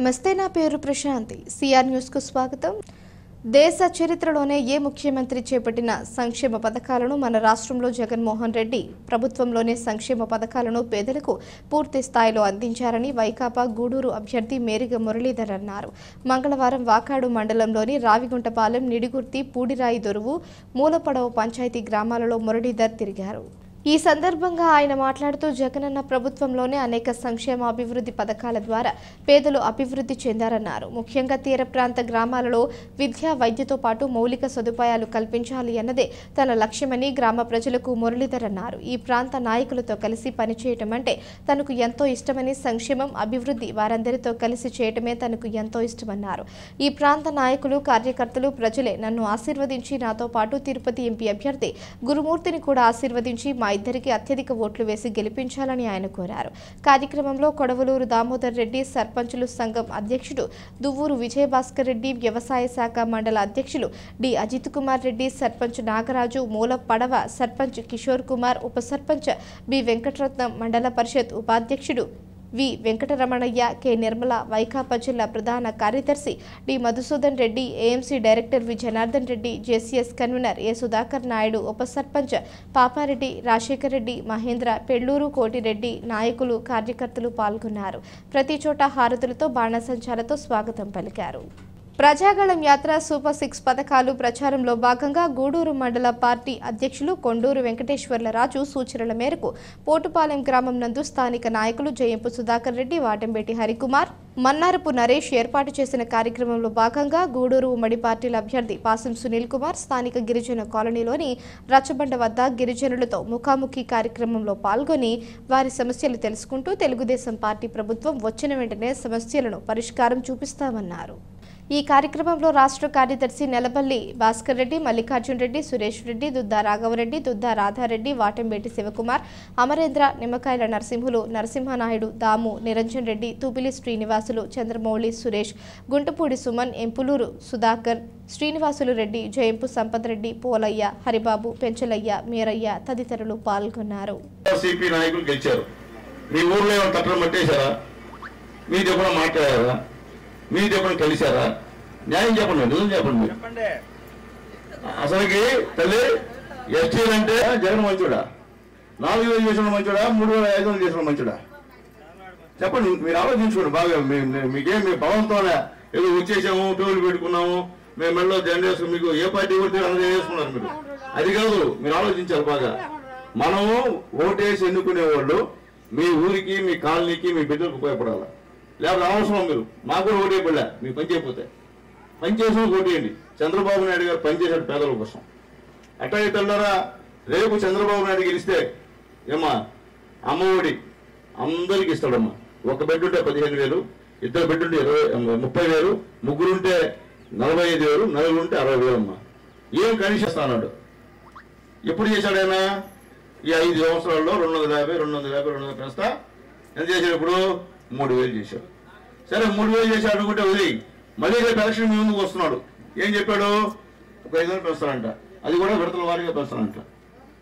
నమస్తే, నా పేరు ప్రశాంతి. సిఆర్ న్యూస్ కు స్వాగతం. దేశ చరిత్రలోనే ఏ ముఖ్యమంత్రి చేపట్టిన సంక్షేమ పథకాలను మన రాష్ట్రంలో జగన్మోహన్ రెడ్డి ప్రభుత్వంలోనే సంక్షేమ పథకాలను పేదలకు పూర్తి స్థాయిలో అందించారని వైకాపా గూడూరు అభ్యర్థి మేరిగ మురళీధర్ అన్నారు. మంగళవారం వాకాడు మండలంలోని రావిగుంటపాలెం, నిడిగుర్తి, పూడిరాయి దొరువు, మూలపడవ పంచాయతీ గ్రామాలలో మురళీధర్ తిరిగారు. ఈ సందర్భంగా ఆయన మాట్లాడుతూ జగనన్న ప్రభుత్వంలోనే అనేక సంక్షేమ అభివృద్ధి పథకాల ద్వారా పేదలు అభివృద్ధి చెందారన్నారు. ముఖ్యంగా తీర ప్రాంత గ్రామాలలో విద్య, వైద్యతో పాటు మౌలిక సదుపాయాలు కల్పించాలి అన్నదే తన లక్ష్యమని గ్రామ ప్రజలకు మురళీధర్ అన్నారు. ఈ ప్రాంత నాయకులతో కలిసి పనిచేయటం అంటే తనకు ఎంతో ఇష్టమని, సంక్షేమం, అభివృద్ధి వారందరితో కలిసి చేయటమే తనకు ఎంతో ఇష్టమన్నారు. ఈ ప్రాంత నాయకులు, కార్యకర్తలు, ప్రజలే నన్ను ఆశీర్వదించి నాతో పాటు తిరుపతి ఎంపీ అభ్యర్థి గురుమూర్తిని కూడా ఆశీర్వదించి మా ఇద్దరికి అత్యధిక ఓట్లు వేసి గెలిపించాలని ఆయన కోరారు. కార్యక్రమంలో కొడవలూరు దామోదర్ రెడ్డి, సర్పంచులు సంఘం అధ్యక్షుడు దువ్వూరు విజయభాస్కర్ రెడ్డి, వ్యవసాయ శాఖ మండల అధ్యక్షులు డి అజిత్ కుమార్ రెడ్డి, సర్పంచ్ నాగరాజు, మూల పడవ సర్పంచ్ కిషోర్ కుమార్, ఉప సర్పంచ్ బి వెంకటరత్నం, మండల పరిషత్ ఉపాధ్యక్షుడు వి వెంకటరమణయ్య, కె నిర్మల, వైకాపా జిల్లా ప్రధాన కార్యదర్శి D Madhusudan Reddy, AMC director V Janardhan Reddy, JCS convener A Sudhakar Naidu, ఉప సర్పంచ్ పాపారెడ్డి, రాజశేఖర్ రెడ్డి, మహేంద్ర, పెళ్లూరు కోటిరెడ్డి, నాయకులు, కార్యకర్తలు పాల్గొన్నారు. ప్రతి చోట హారతులతో, బాణసంచాలతో స్వాగతం పలికారు. ప్రజాగళం యాత్ర, సూపర్ 6 పథకాలు ప్రచారంలో భాగంగా గూడూరు మండల పార్టీ అధ్యక్షులు కొండూరు వెంకటేశ్వర్లరాజు సూచనల మేరకు పోటుపాలెం గ్రామం నందు స్థానిక నాయకులు జయంపు సుధాకర్ రెడ్డి, వాటంబేటి హరికుమార్, మన్నారపు నరేష్ ఏర్పాటు చేసిన కార్యక్రమంలో భాగంగా గూడూరు ఉమ్మడి పార్టీల అభ్యర్థి పాసం సునీల్ కుమార్ స్థానిక గిరిజన కాలనీలోని రచ్చబండ వద్ద గిరిజనులతో ముఖాముఖి కార్యక్రమంలో పాల్గొని వారి సమస్యలు తెలుసుకుంటూ తెలుగుదేశం పార్టీ ప్రభుత్వం వచ్చిన వెంటనే సమస్యలను పరిష్కారం చూపిస్తామన్నారు. ఈ కార్యక్రమంలో రాష్ట్ర కార్యదర్శి నెలపల్లి భాస్కర్ రెడ్డి, మల్లికార్జున్ రెడ్డి, సురేష్ రెడ్డి, దుద్దా రాఘవరెడ్డి, దుద్దా రాధారెడ్డి, వాటంబేటి శివకుమార్, అమరేంద్ర, నిమ్మకాయల నరసింహులు, నరసింహనాయుడు, దాము, నిరంజన్ రెడ్డి, తూపిలి శ్రీనివాసులు, చంద్రమౌళి, సురేష్, గుంటపూడి సుమన్, ఎంపులూరు సుధాకర్, శ్రీనివాసులు రెడ్డి, జయంపు సంపత్ రెడ్డి, పోలయ్య, హరిబాబు, పెంచలయ్య, మీరయ్య తదితరులు పాల్గొన్నారు. మీరు చెప్పండి, కలిశారా? న్యాయం చెప్పండి, నిజం చెప్పండి. అసలుకి తల్లి ఎస్టీలు అంటే జగన్ మంచుడా, 4,000 చేసిన మంచుడా, 3,500 చేసిన మంచుడా? చెప్పండి, మీరు ఆలోచించుకోండి బాగా. మీకేం మీ భవంతోనే ఏదో వచ్చేసాము, టోలు పెట్టుకున్నాము, మేము మెడలో జెండా వేసుకుని మీకు ఏ పార్టీ కొట్టి అందరూ చేసుకున్నారు. మీరు అది కాదు, మీరు ఆలోచించారు బాగా. మనము ఓటేసి ఎన్నుకునే వాళ్ళు మీ ఊరికి, మీ కాలనీకి, మీ బిడ్డలకు ఉపయోగపడాలి. లేకపోతే అవసరం మీరు మాకు కూడా ఓటే పడలే, మీకు పని చేయకపోతే పనిచేసిన ఓటేయండి. చంద్రబాబు నాయుడు గారు పనిచేసాడు పేదల కోసం. అట్లాగే తెల్లారా రేపు చంద్రబాబు నాయుడు గెలిస్తే ఏమా అమ్మఒడి అందరికి ఇస్తాడమ్మా. ఒక బిడ్డ ఉంటే 15,000, ఇద్దరు బిడ్డ ఉంటే 30,000, ముగ్గురుంటే 45,000, నలుగురు ఉంటే 60,000 అమ్మా. ఏం కనీసం అన్నాడు. ఎప్పుడు చేశాడైనా? ఈ 5 సంవత్సరాల్లో 250 పెంచుతా ఎంత చేశాడు? ఇప్పుడు 3,000 చేశాడు. సరే 3,000 చేశాడు అనుకుంటే వదిలి మళ్ళీ రేపు ఎలక్షన్ మీ ముందుకు వస్తున్నాడు. ఏం చెప్పాడు? ఒక 500 పెంచుతారంట. అది కూడా విడతల వారీగా పెంచుతారంట.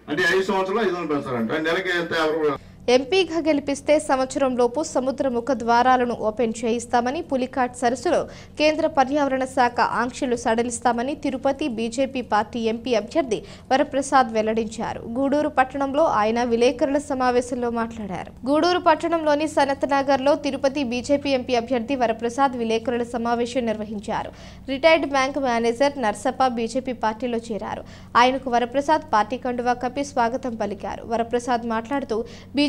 అంటే 5 సంవత్సరాలు 500 పెంచుతారంట. నెలకి ఎంత? ఎంపీగా గెలిపిస్తే సంవత్సరంలోపు సముద్ర ముఖ ద్వారాలను ఓపెన్ చేయిస్తామని, పులికాట్ సరస్సులో కేంద్ర పర్యావరణ శాఖ ఆంక్షలు సడలిస్తామని తిరుపతి బీజేపీ పార్టీ ఎంపీ అభ్యర్థి వరప్రసాద్ వెల్లడించారు. గూడూరు పట్టణంలో ఆయన విలేకరుల సమావేశంలో మాట్లాడారు. గూడూరు పట్టణంలోని సనత్ నగర్లో తిరుపతి బీజేపీ ఎంపీ అభ్యర్థి వరప్రసాద్ విలేకరుల సమావేశం నిర్వహించారు. Retired bank manager Narsappa BJP పార్టీలో చేరారు. ఆయనకు వరప్రసాద్ పార్టీ కండువా కప్పి స్వాగతం పలికారు. వరప్రసాద్ మాట్లాడుతూ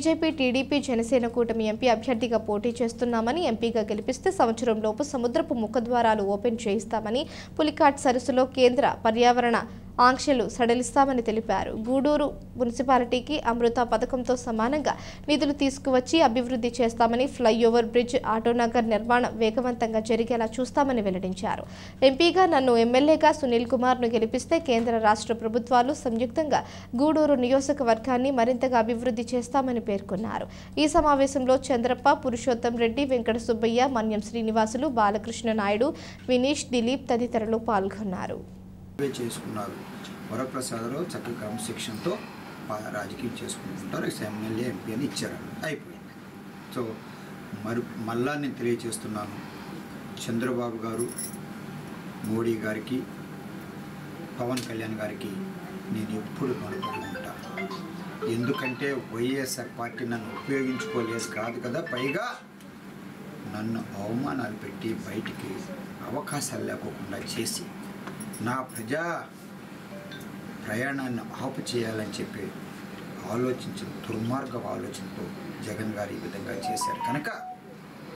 బీజేపీ, టీడీపీ, జనసేన కూటమి ఎంపీ అభ్యర్థిగా పోటీ చేస్తున్నామని, ఎంపీగా గెలిపిస్తే సంవత్సరంలోపు సముద్రపు ముఖద్వారాలు ఓపెన్ చేయిస్తామని, పులికాట్ సరస్సులో కేంద్ర పర్యావరణ ఆంక్షలు సడలిస్తామని తెలిపారు. గూడూరు మున్సిపాలిటీకి అమృత పథకంతో సమానంగా నిధులు తీసుకువచ్చి అభివృద్ధి చేస్తామని, ఫ్లైఓవర్ బ్రిడ్జ్, ఆటోనగర్ నిర్మాణం వేగవంతంగా జరిగేలా చూస్తామని వెల్లడించారు. ఎంపీగా నన్ను, ఎమ్మెల్యేగా సునీల్ కుమార్ను గెలిపిస్తే కేంద్ర రాష్ట్ర ప్రభుత్వాలు సంయుక్తంగా గూడూరు నియోజకవర్గాన్ని మరింతగా అభివృద్ధి చేస్తామని పేర్కొన్నారు. ఈ సమావేశంలో చంద్రప్ప, పురుషోత్తం రెడ్డి, వెంకట సుబ్బయ్య, మన్యం శ్రీనివాసులు, బాలకృష్ణ నాయుడు, వినీష్, దిలీప్ తదితరులు పాల్గొన్నారు. చేసుకున్నారు. వరప్రసాదరావు చక్కగా క్రమశిక్షణతో రాజకీయం చేసుకుంటుంటారు. ఎమ్మెల్యే, ఎంపీ అని ఇచ్చారు, అయిపోయింది. సో మళ్ళా నేను తెలియజేస్తున్నాను, చంద్రబాబు గారు, మోడీ గారికి, పవన్ కళ్యాణ్ గారికి నేను ఎప్పుడు రుణపడి ఉంటాను. ఎందుకంటే వైఎస్ఆర్ పార్టీ నన్ను ఉపయోగించుకోలేదు కాదు కదా, పైగా నన్ను అవమానాలు పెట్టి బయటికి అవకాశాలు లేకోకుండా చేసి నా ప్రజా ప్రయాణాన్ని ఆపు చేయాలని చెప్పి ఆలోచించిన దుర్మార్గ ఆలోచనతో జగన్ గారు ఈ విధంగా చేశారు కనుక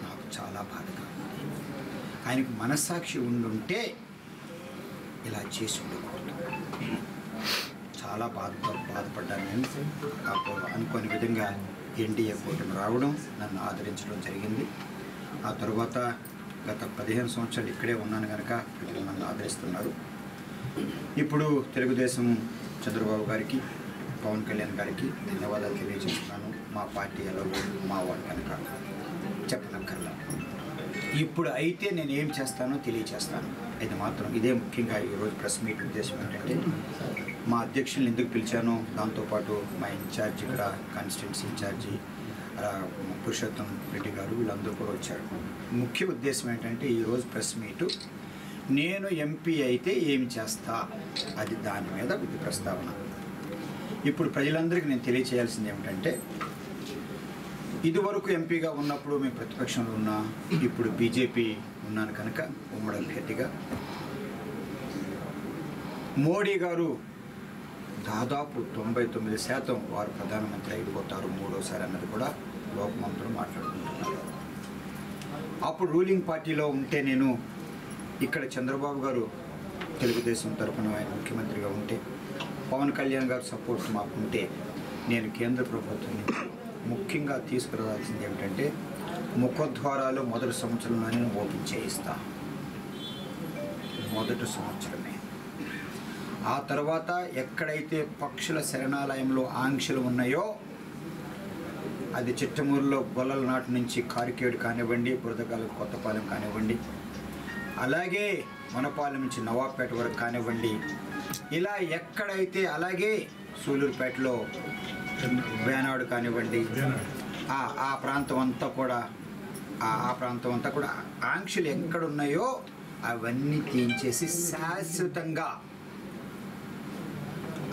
నాకు చాలా బాధగా ఉంది. ఆయనకు మనస్సాక్షి ఉండుంటే ఇలా చేసి ఉండకూడదు. చాలా బాధపడ్డాను నేను. అప్పుడు అనుకోని విధంగా ఎన్డీఏ కూటమి రావడం, నన్ను ఆదరించడం జరిగింది. ఆ తర్వాత గత 15 సంవత్సరాలు ఇక్కడే ఉన్నాను కనుక ప్రజలు నన్ను ఆదరిస్తున్నారు. ఇప్పుడు తెలుగుదేశం చంద్రబాబు గారికి, పవన్ కళ్యాణ్ గారికి ధన్యవాదాలు తెలియజేస్తున్నాను. మా పార్టీ ఎలాగో మా వాళ్ళు కనుక చెప్పనక్కర్లా. ఇప్పుడు అయితే నేను ఏం చేస్తానో తెలియచేస్తాను. అయితే మాత్రం ఇదే ముఖ్యంగా ఈరోజు ప్రెస్ మీట్ ఉద్దేశం ఏంటంటే, మా అధ్యక్షుల్ని ఎందుకు పిలిచానో, దాంతోపాటు మా ఇన్ఛార్జ్ ఇక్కడ కాన్స్టిట్యున్సీ ఇన్ఛార్జి పురుషోత్తం రెడ్డి గారు వీళ్ళందరూ కూడా వచ్చారు. ముఖ్య ఉద్దేశం ఏంటంటే ఈరోజు ప్రెస్ మీటు నేను ఎంపీ అయితే ఏం చేస్తా, అది దాని మీద ఇది ప్రస్తావన. ఇప్పుడు ప్రజలందరికీ నేను తెలియచేయాల్సింది ఏమిటంటే, ఇదివరకు ఎంపీగా ఉన్నప్పుడు మేము ప్రతిపక్షంలో ఉన్నా, ఇప్పుడు బీజేపీ ఉన్నాను కనుక ఉమ్మడి అభ్యర్థిగా మోడీ గారు దాదాపు 99% వారు ప్రధానమంత్రి అయిపోతారు మూడోసారి అన్నది కూడా లోకమంత్రులు మాట్లాడుకుంటున్నారు. అప్పుడు రూలింగ్ పార్టీలో ఉంటే నేను ఇక్కడ చంద్రబాబు గారు తెలుగుదేశం తరఫున ఆయన ముఖ్యమంత్రిగా ఉంటే, పవన్ కళ్యాణ్ గారు సపోర్ట్ మాకుంటే, నేను కేంద్ర ప్రభుత్వం నుంచి ముఖ్యంగా తీసుకురావాల్సింది ఏమిటంటే ముఖద్వారాలు మొదటి సంవత్సరంలోనే నేను ఓపెన్ చేయిస్తా. మొదటి సంవత్సరమే. ఆ తర్వాత ఎక్కడైతే పక్షుల శరణాలయంలో ఆంక్షలు ఉన్నాయో, అది చిట్టమూరులో గొల్లల నాటి నుంచి కారికేడు కానివ్వండి, బురదగాల కొత్తపాలెం కానివ్వండి, అలాగే మనపాలెం నుంచి నవాబ్పేట వరకు కానివ్వండి, ఇలా ఎక్కడైతే, అలాగే సూలూరుపేటలో వేనాడు కానివ్వండి, ఆ ప్రాంతం అంతా కూడా ఆంక్షలు ఎక్కడున్నాయో అవన్నీ తీయించేసి శాశ్వతంగా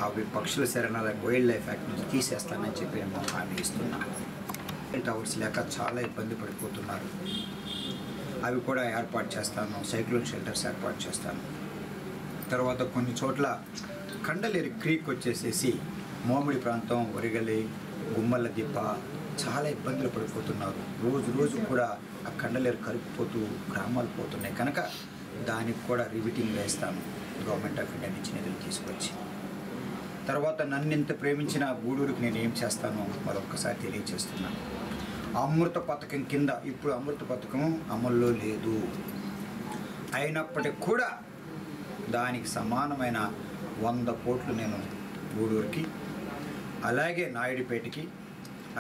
అవి పక్షుల శరణాలయం వైల్డ్ లైఫ్ యాక్ట్ నుంచి తీసేస్తానని చెప్పి నేను హామీ ఇస్తున్నాను. టవర్స్ లేక చాలా ఇబ్బంది పడిపోతున్నారు. అవి కూడా ఏర్పాటు చేస్తాను. సైక్లోన్ షెల్టర్స్ ఏర్పాటు చేస్తాను. తర్వాత కొన్ని చోట్ల కండలేరు క్రీక్ వచ్చేసేసి మోమిడి ప్రాంతం, వరిగలి, గుమ్మల దిబ్బ చాలా ఇబ్బందులు పడిపోతున్నారు. రోజు కూడా ఆ కండలేరు కరిగిపోతూ గ్రామాలు పోతున్నాయి కనుక దానికి కూడా రివిటింగ్ వేస్తాను గవర్నమెంట్ ఆఫ్ ఇండియా నుంచి నిధులు తీసుకొచ్చి. తర్వాత నన్ను ఇంత ప్రేమించిన గూడూరుకి నేను ఏం చేస్తానో మరొకసారి తెలియజేస్తున్నాను. అమృత పథకం కింద ఇప్పుడు అమృత పథకం అమల్లో లేదు. అయినప్పటికీ కూడా దానికి సమానమైన 100 కోట్లు నేను గూడూరుకి, అలాగే నాయుడుపేటకి,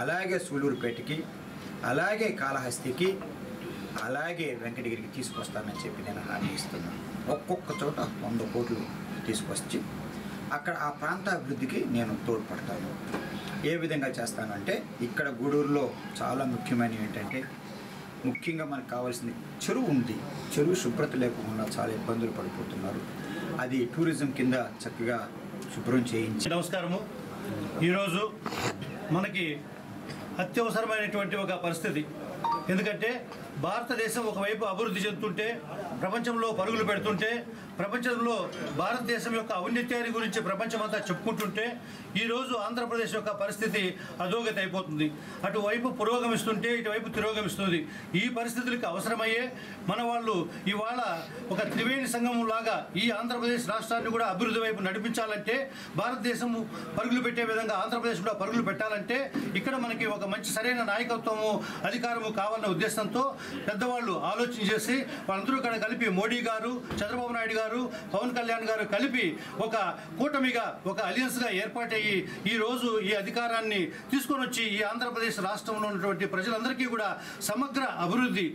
అలాగే సూలూరుపేటకి, అలాగే కాళహస్తికి, అలాగే వెంకటగిరికి తీసుకొస్తానని చెప్పి నేను హామీ ఇస్తున్నాను. ఒక్కొక్క చోట 100 కోట్లు తీసుకొచ్చి అక్కడ ఆ ప్రాంత అభివృద్ధికి నేను తోడ్పడతాను. ఏ విధంగా చేస్తానంటే, ఇక్కడ గూడూరులో చాలా ముఖ్యమైనవి ఏంటంటే, ముఖ్యంగా మనకు కావాల్సింది చెరువు ఉంది. చెరువు శుభ్రత లేకుండా చాలా ఇబ్బందులు పడిపోతున్నారు. అది టూరిజం కింద చక్కగా శుభ్రం చేయించి. నమస్కారము. ఈరోజు మనకి అత్యవసరమైనటువంటి ఒక పరిస్థితి. ఎందుకంటే భారతదేశం ఒకవైపు అభివృద్ధి చెందుతుంటే, ప్రపంచంలో పరుగులు పెడుతుంటే, ప్రపంచంలో భారతదేశం యొక్క ఔన్నత్యాన్ని గురించి ప్రపంచమంతా చెప్పుకుంటుంటే, ఈరోజు ఆంధ్రప్రదేశ్ యొక్క పరిస్థితి అధోగతి అయిపోతుంది. అటువైపు పురోగమిస్తుంటే ఇటువైపు తిరోగమిస్తుంది. ఈ పరిస్థితులకు అవసరమయ్యే మన వాళ్ళు ఇవాళ ఒక త్రివేణి సంగమం లాగా ఈ ఆంధ్రప్రదేశ్ రాష్ట్రాన్ని కూడా అభివృద్ధి వైపు నడిపించాలంటే, భారతదేశము పరుగులు పెట్టే విధంగా ఆంధ్రప్రదేశ్ కూడా పరుగులు పెట్టాలంటే, ఇక్కడ మనకి ఒక మంచి సరైన నాయకత్వము, అధికారము కావాలనే ఉద్దేశంతో పెద్దవాళ్ళు ఆలోచన చేసి వాళ్ళందరూ ఇక్కడ కలిపి మోడీ గారు, చంద్రబాబు నాయుడు గారు, పవన్ కళ్యాణ్ గారు కలిపి ఒక కూటమిగా, ఒక అలియన్స్గా ఏర్పాటయ్యి ఈరోజు ఈ అధికారాన్ని తీసుకొని వచ్చి ఈ ఆంధ్రప్రదేశ్ రాష్ట్రంలో ఉన్నటువంటి ప్రజలందరికీ కూడా సమగ్ర అభివృద్ధి,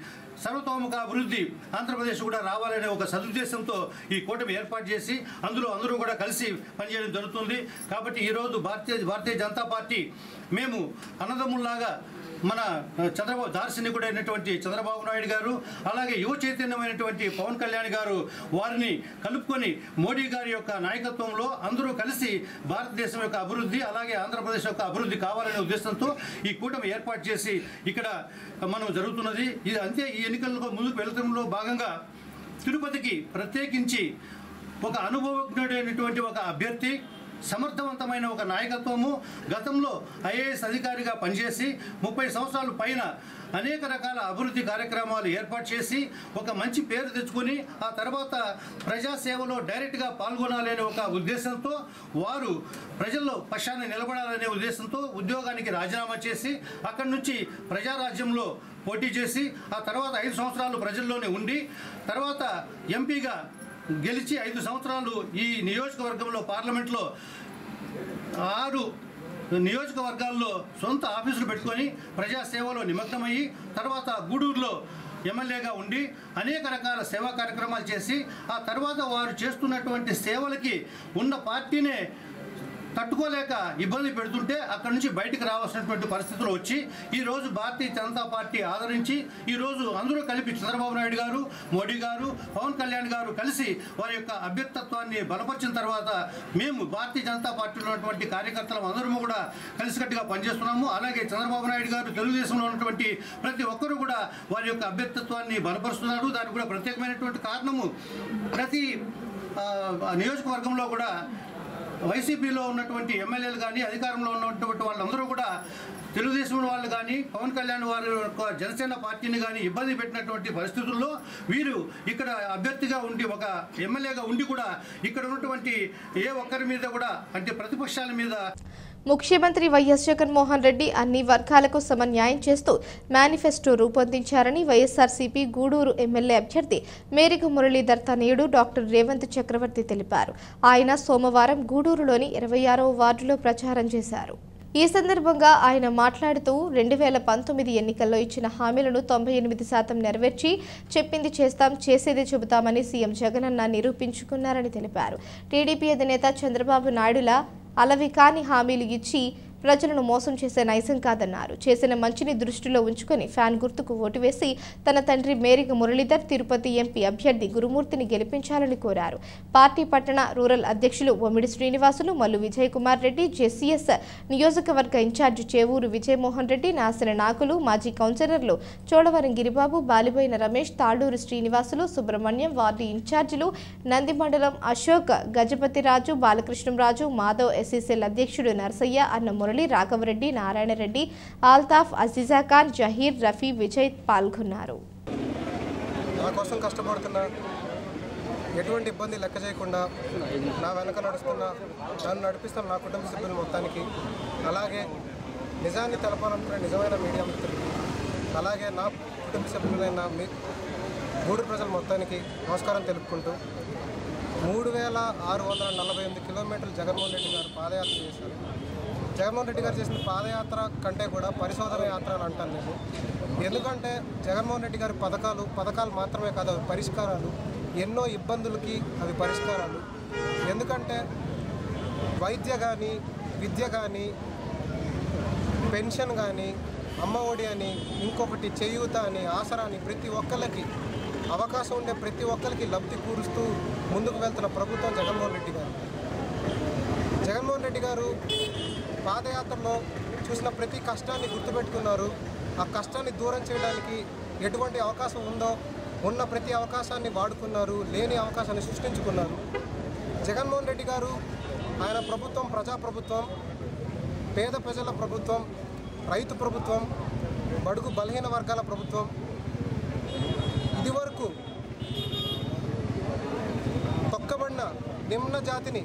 సర్వతోముఖ అభివృద్ధి ఆంధ్రప్రదేశ్ కూడా రావాలనే ఒక సదుద్దేశంతో ఈ కూటమి ఏర్పాటు చేసి అందులో అందరూ కూడా కలిసి పనిచేయడం జరుగుతుంది. కాబట్టి ఈరోజు భారతీయ జనతా పార్టీ మేము అన్నదమ్ముల్లాగా మన దార్శనికుడైనటువంటి చంద్రబాబు నాయుడు గారు, అలాగే యువ చైతన్యమైనటువంటి పవన్ కళ్యాణ్ గారు వారిని కలుపుకొని మోడీ గారి యొక్క నాయకత్వంలో అందరూ కలిసి భారతదేశం యొక్క అభివృద్ధి, అలాగే ఆంధ్రప్రదేశ్ యొక్క అభివృద్ధి కావాలనే ఉద్దేశంతో ఈ కూటమి ఏర్పాటు చేసి ఇక్కడ మనం జరుగుతున్నది. ఇది అంతే. ఈ ఎన్నికల్లో ముందుకు వెళ్లడంలో భాగంగా తిరుపతికి ప్రత్యేకించి ఒక అనుభవజ్ఞుడైనటువంటి ఒక అభ్యర్థి, సమర్థవంతమైన ఒక నాయకత్వము, గతంలో ఐఏఎస్ అధికారిగా పనిచేసి 30 సంవత్సరాల పైన అనేక రకాల అభివృద్ధి కార్యక్రమాలు ఏర్పాటు చేసి ఒక మంచి పేరు తెచ్చుకొని ఆ తర్వాత ప్రజాసేవలో డైరెక్ట్గా పాల్గొనాలనే ఒక ఉద్దేశంతో, వారు ప్రజల్లో పక్షాన్ని నిలబడాలనే ఉద్దేశంతో ఉద్యోగానికి రాజీనామా చేసి అక్కడి నుంచి ప్రజారాజ్యంలో పోటీ చేసి ఆ తర్వాత 5 సంవత్సరాలు ప్రజల్లోనే ఉండి తర్వాత ఎంపీగా గెలిచి 5 సంవత్సరాలు ఈ నియోజకవర్గంలో పార్లమెంట్లో 6 నియోజకవర్గాల్లో సొంత ఆఫీసులు పెట్టుకొని ప్రజాసేవలో నిమగ్నమయ్యి తర్వాత గూడూరులో ఎమ్మెల్యేగా ఉండి అనేక రకాల సేవా కార్యక్రమాలు చేసి ఆ తర్వాత వారు చేస్తున్నటువంటి సేవలకి ఉన్న పార్టీనే తట్టుకోలేక ఇబ్బంది పెడుతుంటే అక్కడి నుంచి బయటకు రావాల్సినటువంటి పరిస్థితులు వచ్చి ఈరోజు భారతీయ జనతా పార్టీ ఆదరించి ఈరోజు అందరూ కలిపి చంద్రబాబు నాయుడు గారు, మోడీ గారు, పవన్ కళ్యాణ్ గారు కలిసి వారి యొక్క అభ్యర్థత్వాన్ని బలపరిచిన తర్వాత మేము భారతీయ జనతా పార్టీలో ఉన్నటువంటి కార్యకర్తలు అందరము కూడా కలిసికట్టుగా పనిచేస్తున్నాము. అలాగే చంద్రబాబు నాయుడు గారు తెలుగుదేశంలో ఉన్నటువంటి ప్రతి ఒక్కరూ కూడా వారి యొక్క అభ్యర్థత్వాన్ని బలపరుస్తున్నారు. దానికి కూడా ప్రత్యేకమైనటువంటి కారణము ప్రతి నియోజకవర్గంలో కూడా వైసీపీలో ఉన్నటువంటి ఎమ్మెల్యేలు కానీ అధికారంలో ఉన్నటువంటి వాళ్ళందరూ కూడా తెలుగుదేశం వాళ్ళు కానీ పవన్ కళ్యాణ్ వారి యొక్క జనసేన పార్టీని కానీ ఇబ్బంది పెట్టినటువంటి పరిస్థితుల్లో వీరు ఇక్కడ అభ్యర్థిగా ఉండి ఒక ఎమ్మెల్యేగా ఉండి కూడా ఇక్కడ ఉన్నటువంటి ఏ ఒక్కరి మీద కూడా అంటే ప్రతిపక్షాల మీద ముఖ్యమంత్రి వైఎస్ జగన్మోహన్ రెడ్డి అన్ని వర్గాలకు సమన్యాయం చేస్తూ మేనిఫెస్టో రూపొందించారని వైఎస్ఆర్సీపీ గూడూరు ఎమ్మెల్యే అభ్యర్థి మేరిక మురళీధర్ తనయుడు డాక్టర్ రేవంత్ చక్రవర్తి తెలిపారు. ఆయన సోమవారం గూడూరులోని 26వ వార్డులో ప్రచారం చేశారు. ఈ సందర్భంగా ఆయన మాట్లాడుతూ 2019 ఎన్నికల్లో ఇచ్చిన హామీలను 98% నెరవేర్చి చెప్పింది చేస్తాం, చేసేది చెబుతామని సీఎం జగనన్న నిరూపించుకున్నారని తెలిపారు. టీడీపీ అధినేత చంద్రబాబు నాయుడులా అలవి కాని హామీలు ఇచ్చి ప్రజలను మోసం చేసే నైజం కాదన్నారు. చేసిన మంచిని దృష్టిలో ఉంచుకొని ఫ్యాన్ గుర్తుకు ఓటు వేసి తన తండ్రి మేరిక మురళీధర్ తిరుపతి ఎంపీ అభ్యర్థి గురుమూర్తిని గెలిపించాలని కోరారు. పార్టీ పట్టణ రూరల్ అధ్యక్షులు ఒమిడి శ్రీనివాసులు, మల్లు విజయ్ కుమార్ రెడ్డి, జెసిఎస్ నియోజకవర్గ ఇన్ఛార్జి చేవూరు విజయమోహన్ రెడ్డి, నాసిన నాకులు, మాజీ కౌన్సిలర్లు చోడవరం గిరిబాబు, బాలిబోయిన రమేష్, తాళ్లూరు శ్రీనివాసులు, సుబ్రహ్మణ్యం, వార్డు ఇన్ఛార్జీలు నంది మండలం అశోక్, గజపతిరాజు, బాలకృష్ణంరాజు, మాధవ్, ఎస్సీసీఎల్ అధ్యక్షుడు నర్సయ్య, అన్న మురళి, రాఘవరెడ్డి, నారాయణరెడ్డి, ఆల్తాఫ్, అజీజా ఖాన్, జహీర్, రఫీ, విజయ్ పాల్గొన్నారు. నా కోసం కష్టపడుతున్నా, ఎటువంటి ఇబ్బంది లెక్క చేయకుండా నా వెనక నడుస్తున్నా, నన్ను నడిపిస్తున్న నా కుటుంబ సభ్యులు మొత్తానికి, అలాగే నిజాన్ని తెలపాలనుకునే నిజమైన మీడియా మిత్రులకి, అలాగే నా కుటుంబ సభ్యులైన గూడూరు ప్రజల మొత్తానికి నమస్కారం తెలుపుకుంటూ 3648 కిలోమీటర్లు జగన్మోహన్ రెడ్డి గారు పాదయాత్ర చేశారు. జగన్మోహన్ రెడ్డి గారు చేసిన పాదయాత్ర కంటే కూడా పరిశోధన యాత్ర అని అంటాను నేను. ఎందుకంటే జగన్మోహన్ రెడ్డి గారి పథకాలు మాత్రమే కాదు, అవి పరిష్కారాలు. ఎన్నో ఇబ్బందులకి అవి పరిష్కారాలు. ఎందుకంటే వైద్య కానీ, విద్య కానీ, పెన్షన్ కానీ, అమ్మ ఒడి అని, ఇంకొకటి చేయూత అని, ఆసరా అని, ప్రతి ఒక్కరికి అవకాశం ఉండే ప్రతి ఒక్కరికి లబ్ధి కూరుస్తూ ముందుకు వెళ్తున్న ప్రభుత్వం జగన్మోహన్ రెడ్డి గారు. జగన్మోహన్ రెడ్డి గారు పాదయాత్రలో చూసిన ప్రతి కష్టాన్ని గుర్తుపెట్టుకున్నారు. ఆ కష్టాన్ని దూరం చేయడానికి ఎటువంటి అవకాశం ఉందో ఉన్న ప్రతి అవకాశాన్ని వాడుకున్నారు, లేని అవకాశాన్ని సృష్టించుకున్నారు. జగన్మోహన్ రెడ్డి గారు ఆయన ప్రభుత్వం ప్రజాప్రభుత్వం, పేద ప్రజల ప్రభుత్వం, రైతు ప్రభుత్వం, బడుగు బలహీన వర్గాల ప్రభుత్వం. ఇదివరకు తొక్కబడిన నిమ్న జాతిని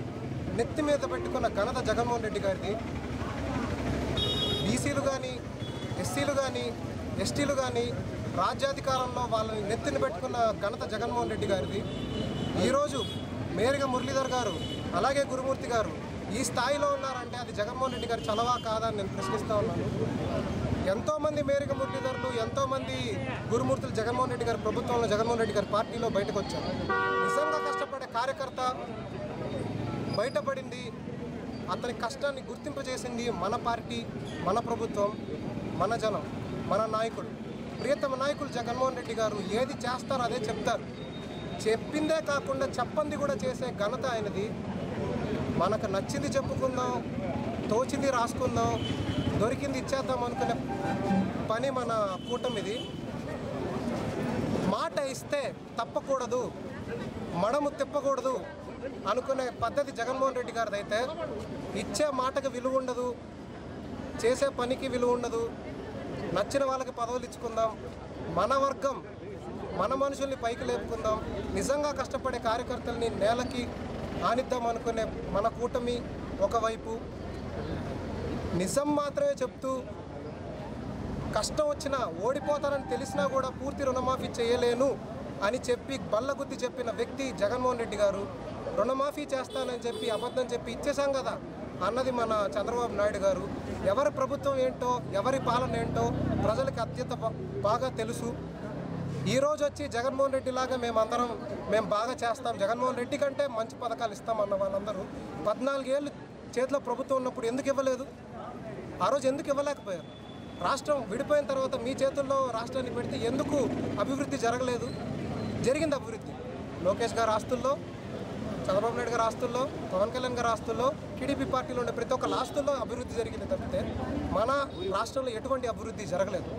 నెత్తి మీద పెట్టుకున్న ఘనత జగన్మోహన్ రెడ్డి గారిది. బీసీలు కానీ, ఎస్సీలు కానీ, ఎస్టీలు కానీ రాజ్యాధికారంలో వాళ్ళని నెత్తిని పెట్టుకున్న ఘనత జగన్మోహన్ రెడ్డి గారిది. ఈరోజు మేరిక మురళీధర్ గారు అలాగే గురుమూర్తి గారు ఈ స్థాయిలో ఉన్నారంటే అది జగన్మోహన్ రెడ్డి గారు చలవా కాదా అని నేను ప్రశ్నిస్తూ ఉన్నాను. ఎంతోమంది మేరిక మురళీధర్లు, ఎంతోమంది గురుమూర్తులు జగన్మోహన్ రెడ్డి గారి ప్రభుత్వంలో, జగన్మోహన్ రెడ్డి గారి పార్టీలో బయటకు వచ్చారు. నిజంగా కష్టపడే కార్యకర్త బయటపడింది. అతని కష్టాన్ని గుర్తింపజేసింది మన పార్టీ, మన ప్రభుత్వం, మన జనం. మన నాయకుడు, ప్రియతమ నాయకులు జగన్మోహన్ రెడ్డి గారు ఏది చేస్తారో అదే చెప్తారు. చెప్పిందే కాకుండా చెప్పంది కూడా చేసే ఘనత ఆయనది. మనకు నచ్చింది చెప్పుకుందాం, తోచింది రాసుకుందాం, దొరికింది ఇచ్చేద్దాం అనుకునే పని మన కూటమిది. మాట ఇస్తే తప్పకూడదు, మడము తిప్పకూడదు అనుకునే పద్ధతి జగన్మోహన్ రెడ్డి గారిది. అయితే ఇచ్చే మాటకి విలువ ఉండదు, చేసే పనికి విలువ ఉండదు. నచ్చిన వాళ్ళకి పదవులు ఇచ్చుకుందాం, మన వర్గం మన మనుషుల్ని పైకి లేపుకుందాం, నిజంగా కష్టపడే కార్యకర్తల్ని నేలకి ఆనిద్దాం అనుకునే మన కూటమి ఒకవైపు, నిజం మాత్రమే చెప్తూ కష్టం వచ్చినా ఓడిపోతానని తెలిసినా కూడా పూర్తి రుణమాఫీ చేయలేను అని చెప్పి బల్లగుద్ది చెప్పిన వ్యక్తి జగన్మోహన్ రెడ్డి గారు. రుణమాఫీ చేస్తానని చెప్పి అబద్ధం చెప్పి ఇచ్చేసాం కదా అన్నది మన చంద్రబాబు నాయుడు గారు. ఎవరి ప్రభుత్వం ఏంటో, ఎవరి పాలన ఏంటో ప్రజలకు అత్యంత బాగా తెలుసు. ఈరోజు వచ్చి జగన్మోహన్ రెడ్డి లాగా మేము బాగా చేస్తాం, జగన్మోహన్ రెడ్డి కంటే మంచి పథకాలు ఇస్తామన్న వాళ్ళందరూ 14 ఏళ్ళు చేతిలో ప్రభుత్వం ఉన్నప్పుడు ఎందుకు ఇవ్వలేదు? ఆ రోజు ఎందుకు ఇవ్వలేకపోయారు? రాష్ట్రం విడిపోయిన తర్వాత మీ చేతుల్లో రాష్ట్రాన్ని పెడితే ఎందుకు అభివృద్ధి జరగలేదు? జరిగింది అభివృద్ధి. లోకేష్ గారి ఆస్తుల్లో, చంద్రబాబు నాయుడు గారి ఆస్తుల్లో, పవన్ కళ్యాణ్ గారి ఆస్తుల్లో, టీడీపీ పార్టీలో ఉండే ప్రతి ఒక్కరి ఆస్తుల్లో అభివృద్ధి జరిగింది తప్పితే మన రాష్ట్రంలో ఎటువంటి అభివృద్ధి జరగలేదు.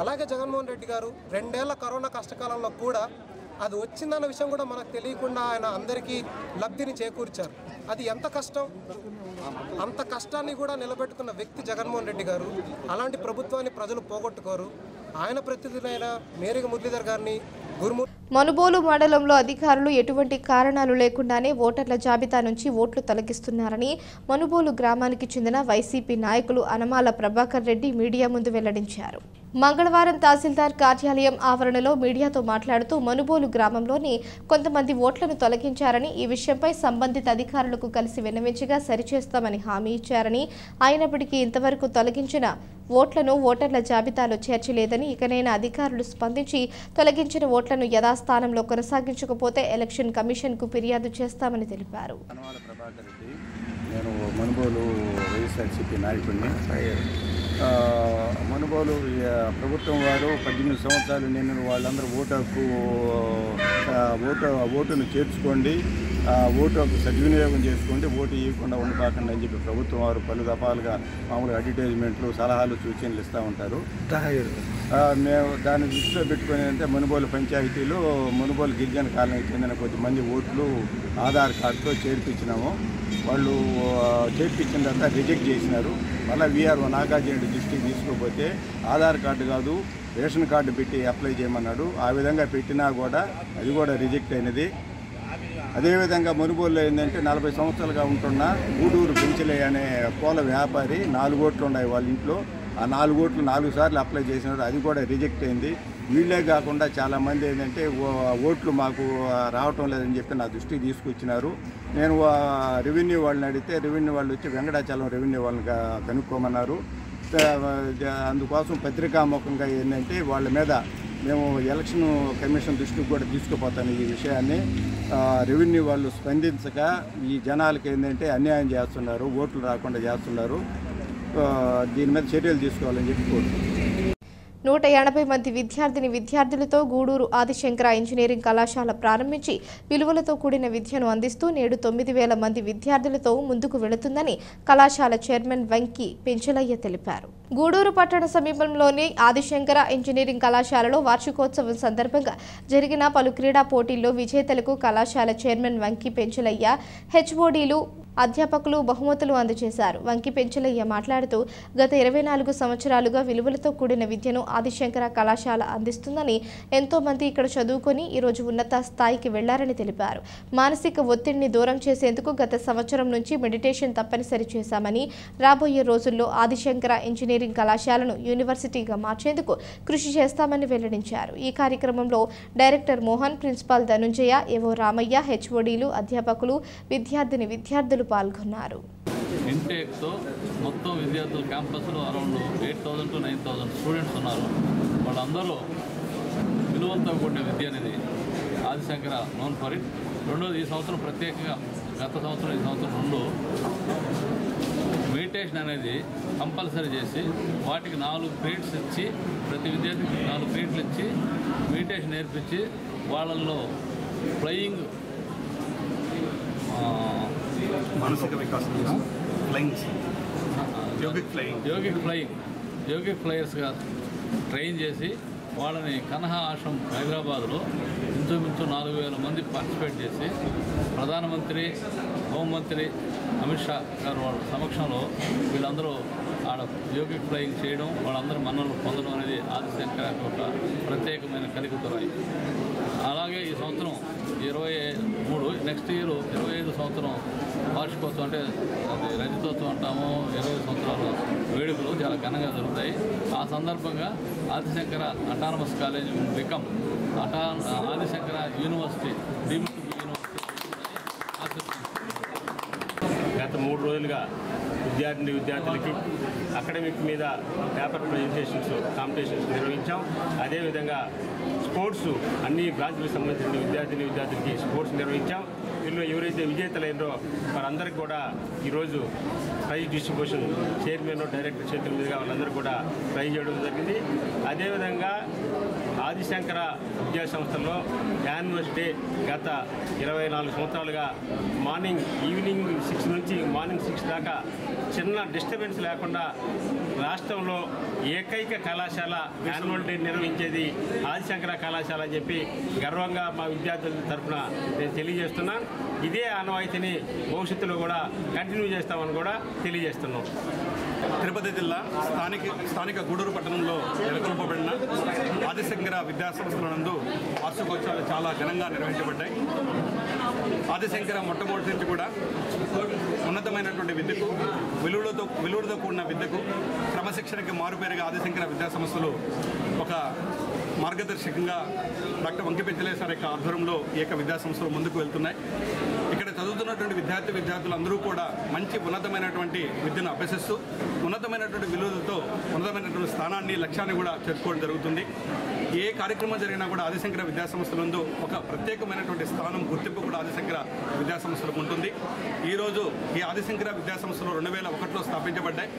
అలాగే జగన్మోహన్ రెడ్డి గారు 2 ఏళ్ల కరోనా కష్టకాలంలో కూడా అది వచ్చిందన్న విషయం కూడా మనకు తెలియకుండా ఆయన అందరికీ లబ్ధిని చేకూర్చారు. అది ఎంత కష్టం, అంత కష్టాన్ని కూడా నిలబెట్టుకున్న వ్యక్తి జగన్మోహన్ రెడ్డి గారు. అలాంటి ప్రభుత్వాన్ని ప్రజలు పోగొట్టుకోరు. ఆయన ప్రతినిధులైన మేరీగ మురళీధర్ గారిని మనుబోలు మండలంలో అధికారులు ఎటువంటి కారణాలు లేకుండానే ఓటర్ల జాబితా నుంచి ఓట్లు తొలగిస్తున్నారని మనుబోలు గ్రామానికి చెందిన వైసీపీ నాయకులు అనమాల ప్రభాకర్ రెడ్డి మీడియా ముందు వెల్లడించారు. మంగళవారం తహసీల్దార్ కార్యాలయం ఆవరణలో మీడియాతో మాట్లాడుతూ మనుబోలు గ్రామంలోని కొంతమంది ఓట్లను తొలగించారని, ఈ విషయంపై సంబంధిత అధికారులకు కలిసి విన్నవించగా సరిచేస్తామని హామీ ఇచ్చారని, అయినప్పటికీ ఇంతవరకు తొలగించిన ఓట్లను ఓటర్ల జాబితాలో చేర్చలేదని, ఇకనైనా అధికారులు స్పందించి తొలగించిన ఓట్లను యథాస్థానంలో కొనసాగించకపోతే ఎలక్షన్ కమిషన్కు ఫిర్యాదు చేస్తామని తెలిపారు. నేను మనుబోలు వైఎస్ఆర్సీపీ నాయకుడిని. మనుబోలు ప్రభుత్వం వారు 18 సంవత్సరాలు నిన్న వాళ్ళందరూ ఓటును చేర్చుకోండి, ఓటు హక్కు సద్వినియోగం చేసుకోండి, ఓటు ఇవ్వకుండా ఉండబాకండి అని చెప్పి ప్రభుత్వం వారు పలు దఫాలుగా మామూలుగా అడ్వర్టైజ్మెంట్లు, సలహాలు, సూచనలు ఇస్తూ ఉంటారు. మేము దాన్ని దృష్టిలో పెట్టుకుని అంటే మనుబోలు పంచాయతీలో మనుబోలు గిరిజన కాలనీకి చెందిన కొద్దిమంది ఓట్లు ఆధార్ కార్డుతో చేర్పించినాము. వాళ్ళు చేర్పించిన తర్వాత రిజెక్ట్ చేసినారు. మళ్ళీ వీఆర్ఓ నాగార్జున దృష్టికి తీసుకోకపోతే ఆధార్ కార్డు కాదు రేషన్ కార్డు పెట్టి అప్లై చేయమన్నాడు. ఆ విధంగా పెట్టినా కూడా అది కూడా రిజెక్ట్ అయినది. అదేవిధంగా మనుబోలులో ఏంటంటే 40 సంవత్సరాలుగా ఉంటున్న గూడూరు పెంచలయ్య అనే పూల వ్యాపారి 4 ఓట్లు ఉన్నాయి వాళ్ళ ఇంట్లో. ఆ 4 ఓట్లు 4 సార్లు అప్లై చేసినారు, అది కూడా రిజెక్ట్ అయింది. వీళ్ళే కాకుండా చాలామంది ఏంటంటే ఓట్లు మాకు రావటం లేదని చెప్పి నా దృష్టికి తీసుకొచ్చినారు. నేను రెవెన్యూ వాళ్ళని అడిగితే రెవెన్యూ వాళ్ళు వచ్చి వెంకటాచలం రెవెన్యూ వాళ్ళని కనుక్కోమన్నారు. అందుకోసం పత్రికాముఖంగా ఏంటంటే వాళ్ళ మీద మేము ఎలక్షన్ కమిషన్ దృష్టికి కూడా తీసుకుపోతాను ఈ విషయాన్ని. రెవెన్యూ వాళ్ళు స్పందించక ఈ జనాలకి ఏంటంటే అన్యాయం చేస్తున్నారు, ఓట్లు రాకుండా చేస్తున్నారు. దీని మీద చర్యలు తీసుకోవాలని చెప్పి కోరుతున్నాను. 180 మంది విద్యార్థులతో గూడూరు ఆదిశంకర ఇంజనీరింగ్ కళాశాల ప్రారంభించి విలువలతో కూడిన విద్యను అందిస్తూ నేడు 9,000 మంది విద్యార్థులతో ముందుకు వెళుతుందని కళాశాల చైర్మన్ వెంకి పెంచలయ్య తెలిపారు. గూడూరు పట్టణ సమీపంలోని ఆదిశంకర ఇంజనీరింగ్ కళాశాలలో వార్షికోత్సవం సందర్భంగా జరిగిన పలు క్రీడా పోటీల్లో విజేతలకు కళాశాల చైర్మన్ వెంకి పెంచలయ్య, హెచ్ఓడీలు, అధ్యాపకులు బహుమతులు అందజేశారు. వంకి పెంచలయ్య మాట్లాడుతూ గత 24 సంవత్సరాలుగా విలువలతో కూడిన విద్యను ఆదిశంకర కళాశాల అందిస్తుందని, ఎంతో మంది ఇక్కడ చదువుకొని ఈరోజు ఉన్నత స్థాయికి వెళ్లారని తెలిపారు. మానసిక ఒత్తిడిని దూరం చేసేందుకు గత సంవత్సరం నుంచి మెడిటేషన్ తప్పనిసరి చేశామని, రాబోయే రోజుల్లో ఆదిశంకర ఇంజనీరింగ్ కళాశాలను యూనివర్సిటీగా మార్చేందుకు కృషి చేస్తామని వెల్లడించారు. ఈ కార్యక్రమంలో డైరెక్టర్ మోహన్, ప్రిన్సిపాల్ ధనుంజయ, ఏవో రామయ్య, హెచ్ఓడీలు, అధ్యాపకులు, విద్యార్థులు పాల్గొన్నారు. ఇంటేక్తో మొత్తం విద్యార్థులు క్యాంపస్లో అరౌండ్ 8,000 to 9,000 స్టూడెంట్స్ ఉన్నారు. వాళ్ళందరూ విలువలతో కూడిన విద్య అనేది ఆదిశంకర నోన్ ఫర్ ఇట్. రెండోది ఈ సంవత్సరం ప్రత్యేకంగా గత సంవత్సరం ఈ సంవత్సరం రెండు మెడిటేషన్ అనేది కంపల్సరీ చేసి వాటికి 4 పీరియడ్స్ ఇచ్చి ప్రతి విద్యార్థికి 4 పీరియడ్లు ఇచ్చి మెడిటేషన్ నేర్పించి వాళ్ళల్లో ఫ్లయింగ్ మానసిక వికాసం యోగిక్ ఫ్లయర్స్గా ట్రైన్ చేసి వాళ్ళని కన్హా ఆశ్రమం హైదరాబాద్లో ఇంచుమించు 4,000 మంది పార్టిసిపేట్ చేసి ప్రధానమంత్రి హోంమంత్రి అమిత్ షా గారు వాళ్ళ సమక్షంలో వీళ్ళందరూ ఆడ యోగిక్ ఫ్లయింగ్ చేయడం వాళ్ళందరూ మన్నలు పొందడం అనేది ఆదిశంకర ఒక ప్రత్యేకమైన కలిగుతురాయి. అలాగే ఈ సంవత్సరం 23 నెక్స్ట్ ఇయర్ 25 సంవత్సరం వార్షికోత్సవం అంటే అది రజతోత్సవం అంటాము. 25 సంవత్సరాల వేడుకలు చాలా ఘనంగా జరుగుతాయి. ఆ సందర్భంగా Adi Shankara autonomous college become Adi Shankara university deemed university. గత 3 రోజులుగా విద్యార్థులకి అకాడమిక్ మీద పేపర్ ప్రజెంటేషన్స్ కాంపిటీషన్స్ నిర్వహించాం. అదేవిధంగా స్పోర్ట్స్ అన్ని బ్రాంచ్లకు సంబంధించిన విద్యార్థులకి స్పోర్ట్స్ నిర్వహించాం. వీళ్ళు ఎవరైతే విజేతలైనరో వారందరికీ కూడా ఈరోజు ప్రైజ్ డిస్ట్రిబ్యూషన్ చైర్మన్ డైరెక్టర్ చేతుల మీదుగా వాళ్ళందరూ కూడా ప్రైజ్ చేయడం జరిగింది. అదేవిధంగా ఆదిశంకర విద్యా సంస్థల్లో యాన్యువల్ డే గత 24 సంవత్సరాలుగా ఈవినింగ్ 6 నుంచి మార్నింగ్ 6 దాకా చిన్న డిస్టర్బెన్స్ లేకుండా రాష్ట్రంలో ఏకైక కళాశాల యాన్యువల్ డే నిర్వహించేది ఆదిశంకర కళాశాల అని చెప్పి గర్వంగా మా విద్యార్థుల తరఫున నేను తెలియజేస్తున్నాను. ఇదే ఆనవాయితీని భవిష్యత్తులో కూడా కంటిన్యూ చేస్తామని కూడా తెలియజేస్తున్నాం. తిరుపతి జిల్లా స్థానిక గూడూరు పట్టణంలో నెలకొల్పబడిన ఆదిశంకర విద్యాసంస్థల నందు వార్షికోత్సవాలు చాలా ఘనంగా నిర్వహించబడ్డాయి. ఆదిశంకర మొట్టమొదటి నుంచి కూడా ఉన్నతమైనటువంటి విద్యకు విలువలతో కూడిన విద్యకు క్రమశిక్షణకి మారుపేరుగా ఆదిశంకర విద్యాసంస్థలు ఒక మార్గదర్శకంగా డాక్టర్ వంకిపెంచలేశ్వర యొక్క ఆధ్వర్యంలో ఈ యొక్క విద్యాసంస్థలు ముందుకు వెళ్తున్నాయి. ఇక్కడ చదువుతున్నటువంటి విద్యార్థులందరూ కూడా మంచి ఉన్నతమైనటువంటి విద్యను అభ్యసిస్తూ ఉన్నతమైనటువంటి విలువలతో ఉన్నతమైనటువంటి స్థానాన్ని లక్ష్యాన్ని కూడా చేర్చుకోవడం జరుగుతుంది. ఏ కార్యక్రమం జరిగినా కూడా ఆదిశంకర విద్యాసంస్థలందు ఒక ప్రత్యేకమైనటువంటి స్థానం గుర్తింపు కూడా ఆదిశంకర విద్యాసంస్థలకు ఉంటుంది. ఈరోజు ఈ ఆదిశంకర విద్యాసంస్థలు 2001లో స్థాపించబడ్డాయి.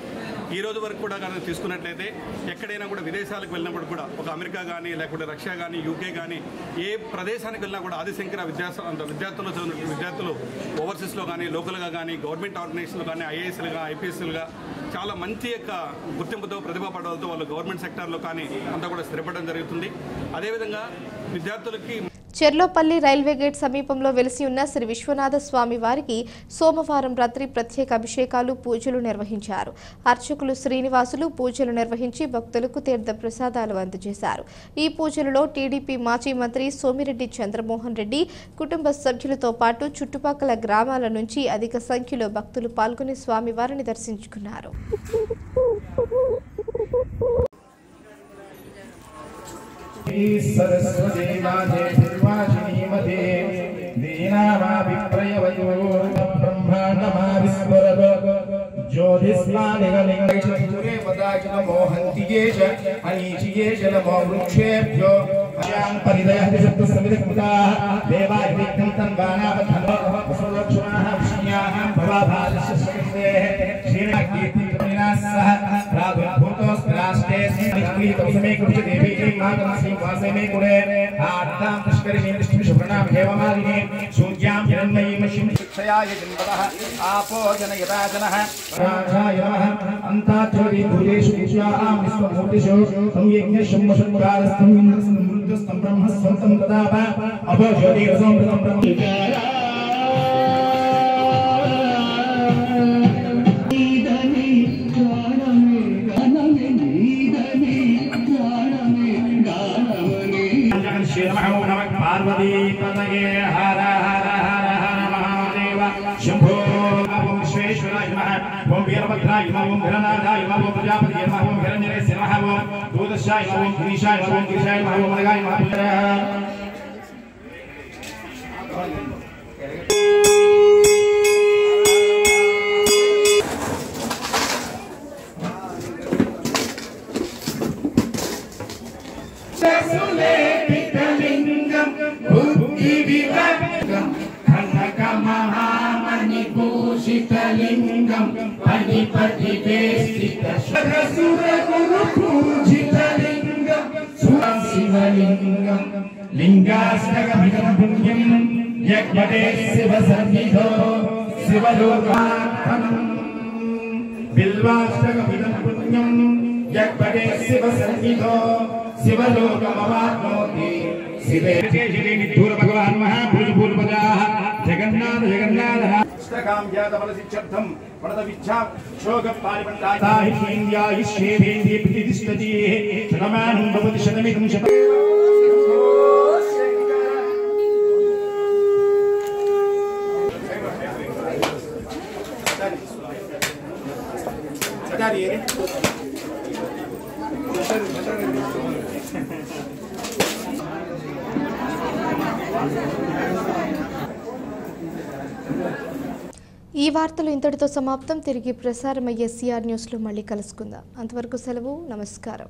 ఈ రోజు వరకు కూడా కానీ తీసుకున్నట్లయితే ఎక్కడైనా కూడా విదేశాలకు వెళ్ళినప్పుడు కూడా ఒక అమెరికా కానీ లేకపోతే రష్యా కానీ యూకే కానీ ఏ ప్రదేశానికి వెళ్ళినా కూడా ఆదిశంకర విద్యార్థులు చదివిన విద్యార్థులు ఓవర్సీస్లో కానీ లోకల్గా కానీ గవర్నమెంట్ ఆర్గనైజేషన్లో కానీ ఐఏఎస్లుగా ఐపీఎస్లుగా చాలా మంచి యొక్క గుర్తింపుతో ప్రతిభాపడలతో వాళ్ళు గవర్నమెంట్ సెక్టార్లో కానీ అంతా కూడా స్థిరపడడం జరుగుతుంది. అదేవిధంగా విద్యార్థులకి చెర్లోపల్లి రైల్వే గేట్ సమీపంలో వెలిసి ఉన్న శ్రీ విశ్వనాథ స్వామి వారికి సోమవారం రాత్రి ప్రత్యేక అభిషేకాలు పూజలు నిర్వహించారు. అర్చకులు శ్రీనివాసులు పూజలు నిర్వహించి భక్తులకు తీర్థ ప్రసాదాలు అందజేశారు. ఈ పూజలలో టీడీపీ మాజీ మంత్రి సోమిరెడ్డి చంద్రమోహన్ రెడ్డి కుటుంబ సభ్యులతో పాటు చుట్టుపక్కల గ్రామాల నుంచి అధిక సంఖ్యలో భక్తులు పాల్గొని స్వామివారిని దర్శించుకున్నారు. सरस्वती नाथे निर्वाचिनीमते दीनामाभिप्रयवयो ब्रह्माण्डमाविस्फुरत ज्योतिष्मानिगलिङ्गैषूरे पदाकिन मोहन्तियेष अनीचियेष नमो वृक्षेभ्यो अयान् परिदयः शब्दसमिदकृताः देवाय विघ्नं गानावधनो वसुलक्ष्मणः विष्ण्याः भवाभालस्य स्कृतेः श्रीनाकीर्तिमिनासः प्रादुर्भूतोऽस्मिराष्टे स्मृतितोऽसमे कृष्यदेवी मातमसि वासे मे कुले आत्तां पुष्करिणीं विष्णुशुभ्रणां हेममालिनीं सूर्यां हिरण्मयीं शिक्षयाय जन्मतः आपो जनयता जनः राजाय नमः अन्ताचोरि भूतेषु विश्वाहां विश्वमूर्तिषु संयज्ञशम्भशङ्कारस्थं इन्द्रस्थं ब्रह्मस्वन्तं तदाप अभो ज्योतिरसं ब्रह्म पार्वती पतये हर हर हर हर महादेव शंभो ओम विश्वेश्वराय नमः ओम वीरभद्राय नमः ओम भीरनाथाय नमः ओम प्रजापतिये नमः ओम हिरण्यरेश्य नमः ओम दूतशाय नमः ओम गिरीशाय नमः ओम गिरीशाय नमः ओम मृगाय नमः शितलिंगम पनिपति वेष्टित सुर गुरु पूजितलिंगम शिवलिंगम लिंगाष्टकमिदं पुण्यं यज्ञते शिवसन्निधौ शिवलोकार्पणम् बिल्वाष्टकमिदं पुण्यं यज्ञते शिवसन्निधौ शिवलोकमवाप्नोति शिवे निधूर भगवान् महाभूतपूर्वजाः जगन्नाथ जगन्नाथः अष्टकां जातबलसिद्धं वरदविच्छा शोकपारिपण्डाय इंद्यायिष्येवेन्द्रिय प्रतिष्ठति शतमानं भवति शतमिदं शतम् ఈ వార్తలు ఇంతటితో సమాప్తం. తిరిగి ప్రసారమయ్యే సిఆర్ న్యూస్లో మళ్ళీ కలుసుకుందాం. అంతవరకు సెలవు. నమస్కారం.